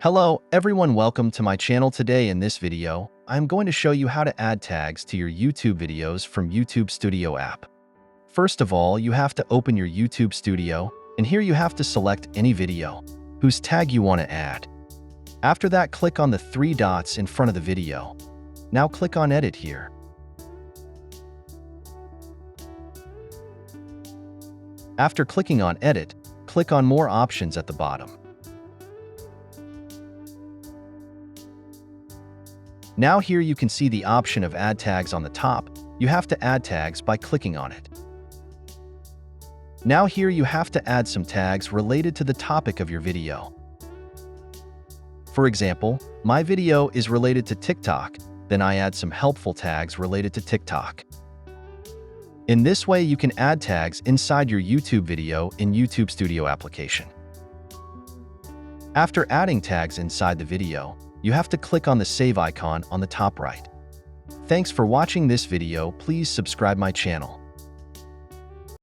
Hello everyone, welcome to my channel. Today in this video, I'm going to show you how to add tags to your YouTube videos from YouTube Studio app. First of all, you have to open your YouTube Studio, and here you have to select any video whose tag you want to add. After that, click on the three dots in front of the video. Now click on Edit here. After clicking on Edit, click on More options at the bottom. Now here you can see the option of Add Tags on the top. You have to add tags by clicking on it. Now here you have to add some tags related to the topic of your video. For example, my video is related to TikTok, then I add some helpful tags related to TikTok. In this way, you can add tags inside your YouTube video in YouTube Studio application. After adding tags inside the video, you have to click on the save icon on the top right. Thanks for watching this video. Please subscribe my channel.